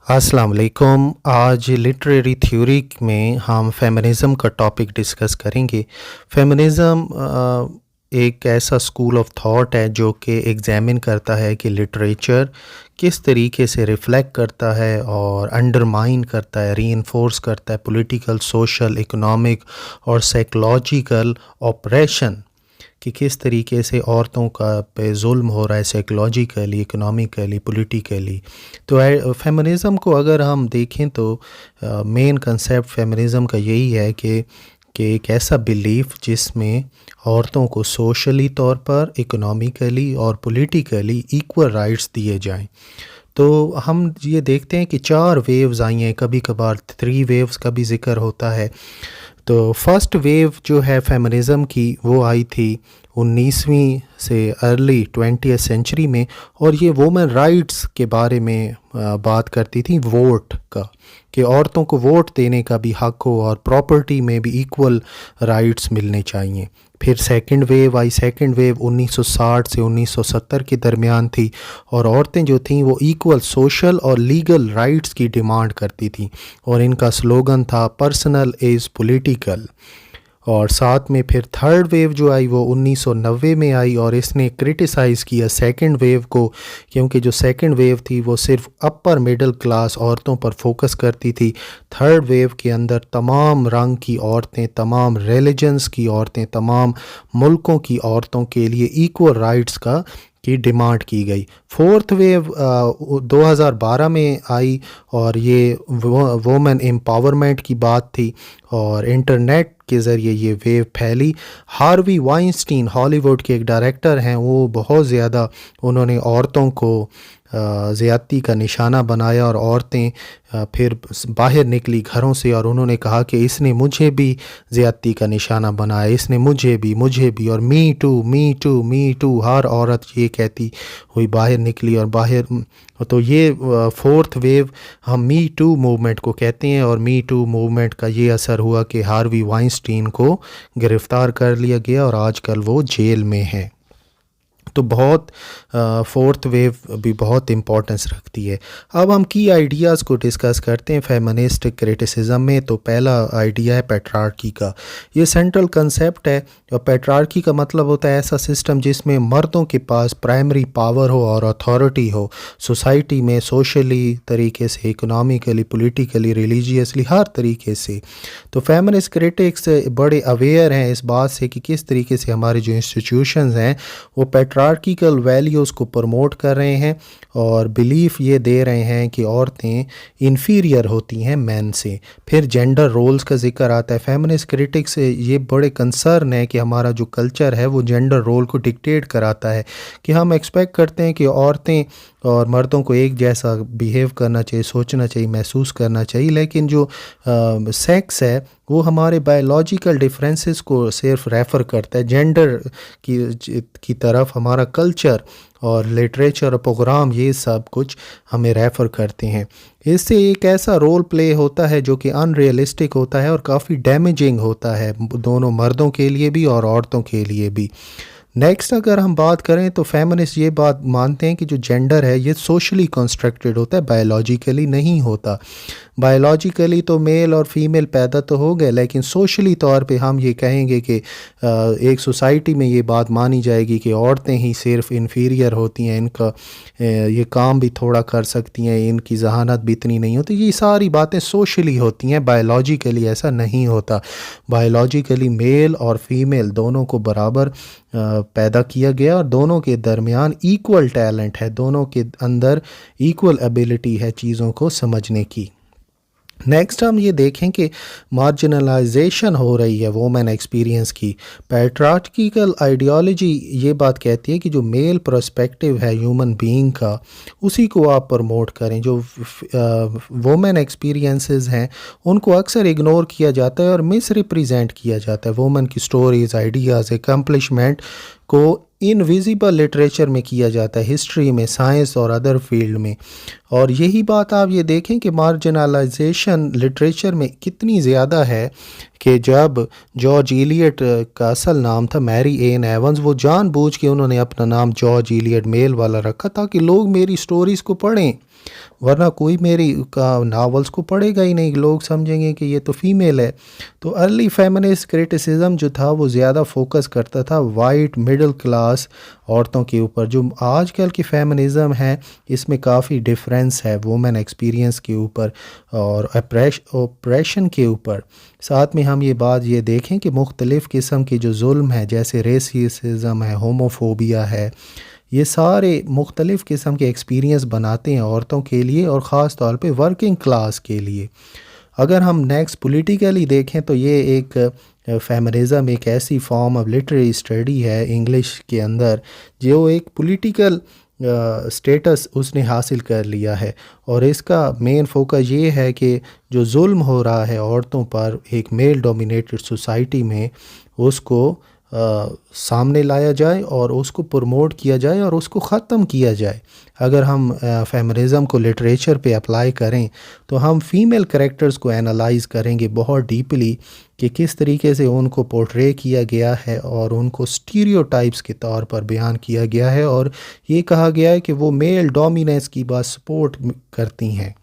अस्सलाम वालेकुम। आज लिटरेरी थ्योरी में हम फेमिनिज़म का टॉपिक डिस्कस करेंगे। फेमिनिज़म एक ऐसा स्कूल ऑफ थॉट है जो कि एग्ज़ामिन करता है कि लिटरेचर किस तरीके से रिफ़्लेक्ट करता है और अंडरमाइन करता है, रीइंफोर्स करता है पॉलिटिकल, सोशल, इकोनॉमिक और साइकोलॉजिकल ऑपरेशन कि किस तरीके से औरतों का पे जुल्म हो रहा है साइकोलॉजिकली, इकोनॉमिकली, पॉलिटिकली। तो फेमिनिज़म को अगर हम देखें तो मेन कंसेप्ट फेमिनिज़म का यही है कि एक ऐसा बिलीफ जिसमें औरतों को सोशली तौर पर, इकोनॉमिकली और पॉलिटिकली इक्वल राइट्स दिए जाएं। तो हम ये देखते हैं कि 4 वेव्स आई हैं, कभी कभार 3 वेव्स का भी ज़िक्र होता है। तो फर्स्ट वेव जो है फेमिनिज़म की वो आई थी 19वीं से अर्ली 20th सेंचुरी में, और ये वुमेन राइट्स के बारे में बात करती थी, वोट का, कि औरतों को वोट देने का भी हक हो और प्रॉपर्टी में भी इक्वल राइट्स मिलने चाहिए। फिर सेकंड वेव आई। सेकंड वेव 1960 से 1970 के दरमियान थी, और औरतें जो थीं वो इक्वल सोशल और लीगल राइट्स की डिमांड करती थीं, और इनका स्लोगन था पर्सनल इज़ पॉलिटिकल। और साथ में फिर थर्ड वेव जो आई वो 1990 में आई, और इसने क्रिटिसाइज़ किया सेकंड वेव को, क्योंकि जो सेकंड वेव थी वो सिर्फ अपर मिडिल क्लास औरतों पर फोकस करती थी। थर्ड वेव के अंदर तमाम रंग की औरतें, तमाम रिलीजन्स की औरतें, तमाम मुल्कों की औरतों के लिए इक्वल राइट्स की डिमांड की गई। फोर्थ वेव 2012 में आई, और ये वुमेन एम्पावरमेंट की बात थी, और इंटरनेट के ज़रिए ये वेव फैली। हार्वी वाइंस्टीन हॉलीवुड के एक डायरेक्टर हैं, वो बहुत ज़्यादा उन्होंने औरतों को ज़्यादती का निशाना बनाया, और औरतें फिर बाहर निकली घरों से, और उन्होंने कहा कि इसने मुझे भी ज़्यादती का निशाना बनाया, इसने मुझे भी, और me too me too me too, हर औरत ये कहती हुई बाहर निकली और बाहर। तो ये फोर्थ वेव हम मी टू मूवमेंट को कहते हैं, और मी टू मूवमेंट का ये असर हुआ कि हार्वी वाइंस्टीन को गिरफ़्तार कर लिया गया और आजकल वो जेल में है। तो बहुत फोर्थ वेव भी बहुत इम्पोर्टेंस रखती है। अब हम की आइडियाज़ को डिस्कस करते हैं फेमिनिस्ट क्रिटिसिज्म में। तो पहला आइडिया है पैट्रियार्की का। ये सेंट्रल कंसेप्ट है, और पैट्रियार्की का मतलब होता है ऐसा सिस्टम जिसमें मर्दों के पास प्राइमरी पावर हो और अथॉरिटी हो सोसाइटी में, सोशली तरीके से, इकोनॉमिकली, पॉलिटिकली, रिलीजियसली, हर तरीके से। तो फेमिनिस्ट क्रिटिक्स बड़े अवेयर हैं इस बात से कि किस तरीके से हमारे जो इंस्टीट्यूशंस हैं वो पैट्रियार्किकल वैल्यूज़ को प्रमोट कर रहे हैं, और बिलीफ ये दे रहे हैं कि औरतें इन्फीरियर होती हैं मैन से। फिर जेंडर रोल्स का जिक्र आता है। फेमिनिस्ट क्रिटिक्स से ये बड़े कंसर्न है कि हमारा जो कल्चर है वो जेंडर रोल को डिक्टेट कराता है, कि हम एक्सपेक्ट करते हैं कि औरतें और मर्दों को एक जैसा बिहेव करना चाहिए, सोचना चाहिए, महसूस करना चाहिए, लेकिन जो सेक्स है वो हमारे बायोलॉजिकल डिफरेंसेस को सिर्फ रेफ़र करता है। जेंडर की तरफ हमारा कल्चर और लिटरेचर और प्रोग्राम ये सब कुछ हमें रेफ़र करते हैं। इससे एक ऐसा रोल प्ले होता है जो कि अनरियलिस्टिक होता है और काफ़ी डैमेजिंग होता है, दोनों मर्दों के लिए भी और औरतों के लिए भी। नेक्स्ट अगर हम बात करें तो फेमिनिस्ट ये बात मानते हैं कि जो जेंडर है ये सोशली कंस्ट्रक्टेड होता है, बायोलॉजिकली नहीं होता। बायोलॉजिकली तो मेल और फीमेल पैदा तो हो गए, लेकिन सोशली तौर पे हम ये कहेंगे कि एक सोसाइटी में ये बात मानी जाएगी कि औरतें ही सिर्फ इन्फीरियर होती हैं, इनका ये काम भी थोड़ा कर सकती हैं, इनकी ज़हानत भी इतनी नहीं होती। ये सारी बातें सोशली होती हैं, बायोलॉजिकली ऐसा नहीं होता। बायोलॉजिकली मेल और फीमेल दोनों को बराबर पैदा किया गया, और दोनों के दरमियान इक्वल टैलेंट है, दोनों के अंदर इक्वल एबिलिटी है चीज़ों को समझने की। नेक्स्ट हम ये देखें कि मार्जिनलाइजेशन हो रही है वोमेन एक्सपीरियंस की। पैट्रियार्किकल आइडियोलॉजी ये बात कहती है कि जो मेल पर्सपेक्टिव है ह्यूमन बीइंग का उसी को आप प्रमोट करें। जो वोमेन एक्सपीरियंसेस हैं उनको अक्सर इग्नोर किया जाता है और मिस रिप्रेजेंट किया जाता है। वोमेन की स्टोरीज़, आइडियाज़, एकम्पलिशमेंट को इनविजिबल लिटरेचर में किया जाता है, हिस्ट्री में, साइंस और अदर फील्ड में। और यही बात आप ये देखें कि मार्जिनलाइजेशन लिटरेचर में कितनी ज़्यादा है कि जब जॉर्ज इलियट का असल नाम था मैरी एन एवंस, वो जानबूझ के उन्होंने अपना नाम जॉर्ज इलियट मेल वाला रखा ताकि लोग मेरी स्टोरीज़ को पढ़ें। वरना कोई मेरी का नावल्स को पढ़ेगा ही नहीं, लोग समझेंगे कि ये तो फीमेल है। तो अर्ली फेमिनिस्ट क्रिटिसिज्म जो था वो ज़्यादा फोकस करता था वाइट मिडिल क्लास औरतों के ऊपर। जो आजकल की फेमिनिज़म है इसमें काफ़ी डिफरेंस है वुमेन एक्सपीरियंस के ऊपर और ऑपरेशन के ऊपर। साथ में हम ये बात ये देखें कि मुख्तलिफ़ किस्म के जो जुल्म है, जैसे रेसिज्म है, होमोफोबिया है, ये सारे मुख्तलिफ़ किस्म के एक्सपीरियंस बनाते हैं औरतों के लिए और ख़ास तौर पे वर्किंग क्लास के लिए। अगर हम नेक्स्ट पॉलिटिकली देखें तो ये एक फेमिनिज़म एक ऐसी फॉर्म ऑफ लिटरेरी स्टडी है इंग्लिश के अंदर जो एक पॉलिटिकल स्टेटस उसने हासिल कर लिया है। और इसका मेन फोकस ये है कि जो जुल्म हो रहा है औरतों पर एक मेल डोमिनेटेड सोसाइटी में, उसको सामने लाया जाए और उसको प्रमोट किया जाए और उसको ख़त्म किया जाए। अगर हम फेमिनिज़म को लिटरेचर पे अप्लाई करें तो हम फ़ीमेल कैरेक्टर्स को एनालाइज़ करेंगे बहुत डीपली कि किस तरीके से उनको पोर्ट्रे किया गया है और उनको स्टीरियोटाइप्स के तौर पर बयान किया गया है और ये कहा गया है कि वो मेल डोमिनेंस की बात सपोर्ट करती हैं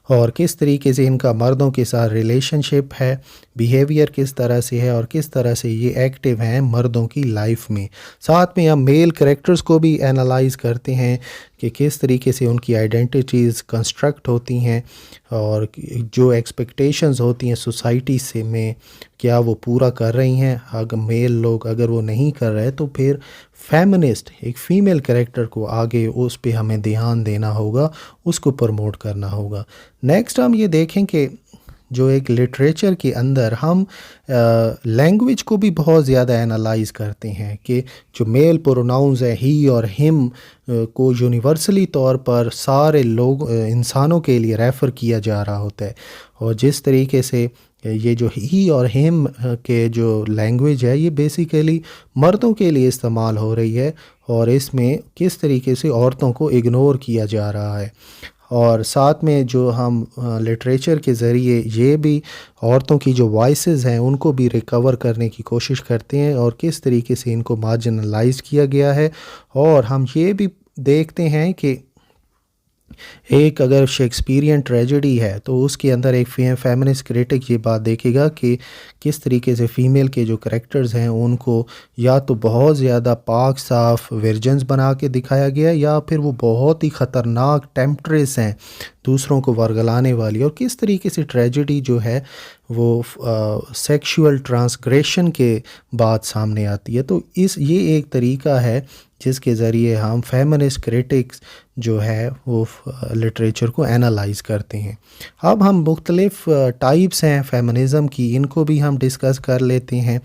और किस तरीके से इनका मर्दों के साथ रिलेशनशिप है, बिहेवियर किस तरह से है और किस तरह से ये एक्टिव हैं मर्दों की लाइफ में। साथ में हम मेल कैरेक्टर्स को भी एनालाइज करते हैं कि किस तरीके से उनकी आइडेंटिटीज़ कंस्ट्रक्ट होती हैं और जो एक्सपेक्टेशंस होती हैं सोसाइटी से में क्या वो पूरा कर रही हैं। अगर मेल लोग अगर वो नहीं कर रहे तो फिर फेमिनिस्ट एक फ़ीमेल कैरेक्टर को आगे उस पे हमें ध्यान देना होगा, उसको प्रमोट करना होगा। नेक्स्ट हम ये देखें कि जो एक लिटरेचर के अंदर हम लैंग्वेज को भी बहुत ज़्यादा एनालाइज करते हैं कि जो मेल प्रोनाउंस है ही और हिम को यूनिवर्सली तौर पर सारे लोग इंसानों के लिए रेफ़र किया जा रहा होता है और जिस तरीके से ये जो ही और हिम के जो लैंग्वेज है ये बेसिकली मर्दों के लिए इस्तेमाल हो रही है और इसमें किस तरीके से औरतों को इग्नोर किया जा रहा है। और साथ में जो हम लिटरेचर के ज़रिए ये भी औरतों की जो वॉइसेस हैं उनको भी रिकवर करने की कोशिश करते हैं और किस तरीके से इनको मार्जिनलाइज किया गया है। और हम ये भी देखते हैं कि एक अगर शेक्सपियरियन ट्रेजेडी है तो उसके अंदर एक फेमिनिस्ट क्रिटिक ये बात देखेगा कि किस तरीके से फ़ीमेल के जो करैक्टर्स हैं उनको या तो बहुत ज़्यादा पाक साफ वर्जन्स बना के दिखाया गया या फिर वो बहुत ही ख़तरनाक टेम्पट्रेस हैं दूसरों को वर्गलाने वाली, और किस तरीके से ट्रेजेडी जो है वो सेक्सुअल ट्रांसग्रेशन के बाद सामने आती है। तो ये एक तरीका है जिसके ज़रिए हम फेमिनिस्ट क्रिटिक्स जो है वो लिटरेचर को एनालाइज करते हैं। अब हम मुख्तलिफ़ टाइप्स हैं फेमिनिज़म की, इनको भी हम डिस्कस कर लेते हैं।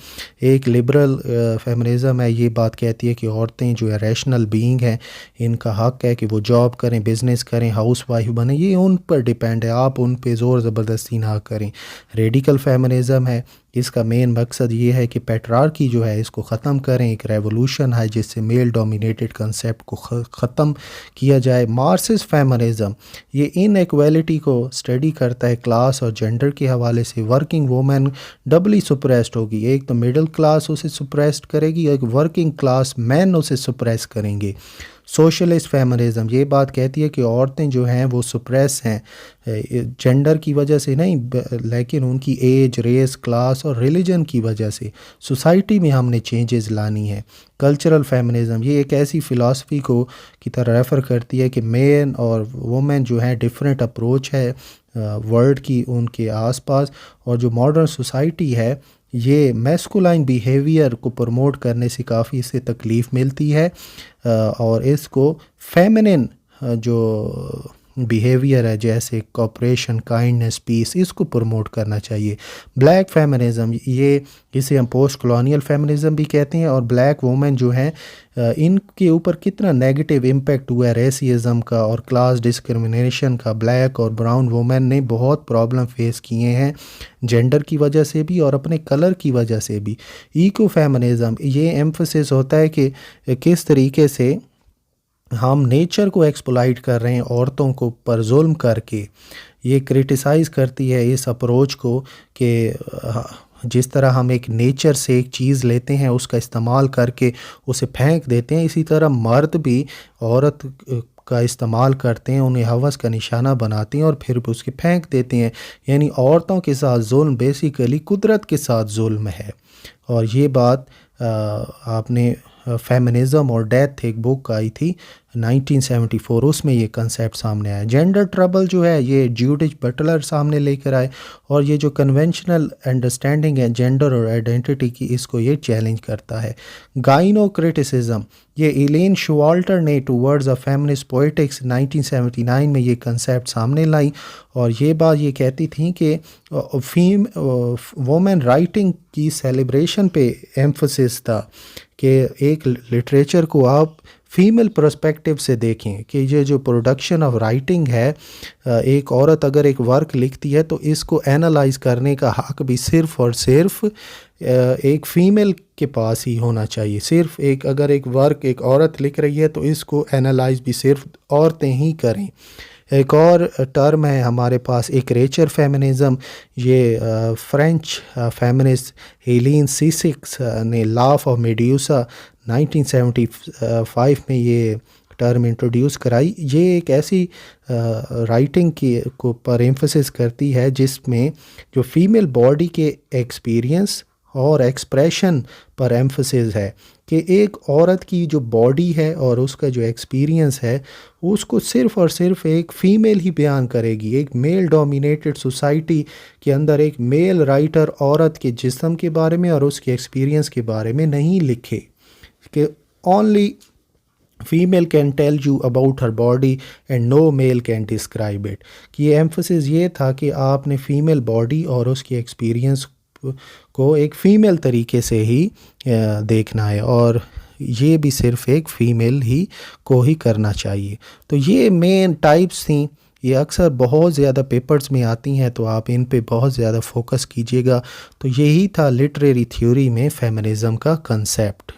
एक लिबरल फेमिनिज़म है, ये बात कहती है कि औरतें जो है रैशनल बीइंग हैं, इनका हक़ है कि वो जॉब करें, बिज़नेस करें, हाउस वाइफ बने, ये उन पर डिपेंड है, आप उन पे ज़ोर ज़बरदस्ती ना करें। रेडिकल फेमिनिज़म है, इसका मेन मकसद ये है कि पैट्रियार्की जो है इसको ख़त्म करें, एक रेवोल्यूशन है जिससे मेल डोमिनेटेड कंसेप्ट को ख़त्म किया जाए। मार्क्सिस्ट फेमिनिज़म ये इनइक्वालिटी को स्टडी करता है, क्लास और जेंडर के हवाले से। वर्किंग वुमेन डबली सुप्रेस्ड होगी, एक तो मिडिल क्लास उसे सुप्रेस्ड करेगी, एक वर्किंग क्लास मैन उसे सुप्रेस करेंगे। सोशलिस्ट फेमिनिज़म ये बात कहती है कि औरतें जो हैं वो सुप्रेस हैं जेंडर की वजह से नहीं, लेकिन उनकी एज, रेस, क्लास और रिलीजन की वजह से। सोसाइटी में हमने चेंजेस लानी है। कल्चरल फेमिनिज़म ये एक ऐसी फ़िलासफ़ी को की तरह रेफ़र करती है कि मेन और वुमेन जो है डिफरेंट अप्रोच है वर्ल्ड की उनके आसपास, और जो मॉडर्न सोसाइटी है ये मैस्कुलाइन बिहेवियर को प्रमोट करने से काफ़ी इससे तकलीफ़ मिलती है और इसको फेमिनिन जो बिहेवियर है जैसे कोऑपरेशन, काइंडनेस, पीस, इसको प्रमोट करना चाहिए। ब्लैक फेमिनिज़म ये इसे हम पोस्ट कॉलोनियल फेमिनिज़म भी कहते हैं, और ब्लैक वुमेन जो हैं इनके ऊपर कितना नेगेटिव इम्पैक्ट हुआ है रेसिज्म का और क्लास डिस्क्रिमिनेशन का। ब्लैक और ब्राउन वुमेन ने बहुत प्रॉब्लम फेस किए हैं जेंडर की वजह से भी और अपने कलर की वजह से भी। इको फेमिनिज़म ये एम्फसिस होता है कि किस तरीके से हम नेचर को एक्सप्लॉइट कर रहे हैं औरतों को पर जुल्म करके। ये क्रिटिसाइज़ करती है इस अप्रोच को कि जिस तरह हम एक नेचर से एक चीज़ लेते हैं उसका इस्तेमाल करके उसे फेंक देते हैं, इसी तरह मर्द भी औरत का इस्तेमाल करते हैं, उन्हें हवस का निशाना बनाते हैं और फिर उसके फेंक देते हैं। यानी औरतों के साथ जुल्म बेसिकली कुदरत के साथ जुल्म है। और ये बात आपने फेमिनिज़म और डेथ एक बुक आई थी 1974, उसमें ये कंसेप्ट सामने आया। जेंडर ट्रबल जो है ये जूडिथ बटलर सामने लेकर आए, और ये जो कन्वेंशनल अंडरस्टैंडिंग है जेंडर और आइडेंटिटी की, इसको ये चैलेंज करता है। गाइनो क्रिटिसिज्म, ये एलेन शोवाल्टर ने टूवर्ड्स अ फेमिनिस्ट पोएटिक्स 1979 में ये कंसेप्ट सामने लाई, और ये बात ये कहती थी कि वुमेन राइटिंग की सेलिब्रेशन पे एम्फोसिस था कि एक लिटरेचर को आप फीमेल पर्सपेक्टिव से देखें कि ये जो प्रोडक्शन ऑफ राइटिंग है, एक औरत अगर एक वर्क लिखती है तो इसको एनालाइज करने का हक भी सिर्फ़ और सिर्फ एक फ़ीमेल के पास ही होना चाहिए। सिर्फ अगर एक वर्क एक औरत लिख रही है तो इसको एनालाइज भी सिर्फ औरतें ही करें। एक और टर्म है हमारे पास इक्रेचर फेमिनिज़म। ये फ्रेंच फेमिनिस्ट हेलेन सीसिक्स ने लॉ ऑफ मेड्यूसा 1975 में ये टर्म इंट्रोड्यूस कराई। ये एक ऐसी राइटिंग की को पर एम्फसिस करती है जिसमें जो फीमेल बॉडी के एक्सपीरियंस और एक्सप्रेशन पर एम्फसिस है कि एक औरत की जो बॉडी है और उसका जो एक्सपीरियंस है उसको सिर्फ़ और सिर्फ एक फ़ीमेल ही बयान करेगी। एक मेल डोमिनेटेड सोसाइटी के अंदर एक मेल राइटर औरत के जिस्म के बारे में और उसके एक्सपीरियंस के बारे में नहीं लिखे कि only female can tell you about her body and no male can describe it. कि ये एम्फसिस ये था कि आपने फ़ीमेल बॉडी और उसकी एक्सपीरियंस को एक फ़ीमेल तरीके से ही देखना है, और ये भी सिर्फ़ एक फ़ीमेल ही को ही करना चाहिए। तो ये मेन टाइप्स थी, ये अक्सर बहुत ज़्यादा पेपर्स में आती हैं, तो आप इन पे बहुत ज़्यादा फोकस कीजिएगा। तो यही था लिटरेरी थ्योरी में फेमिनिज़म का कंसेप्ट।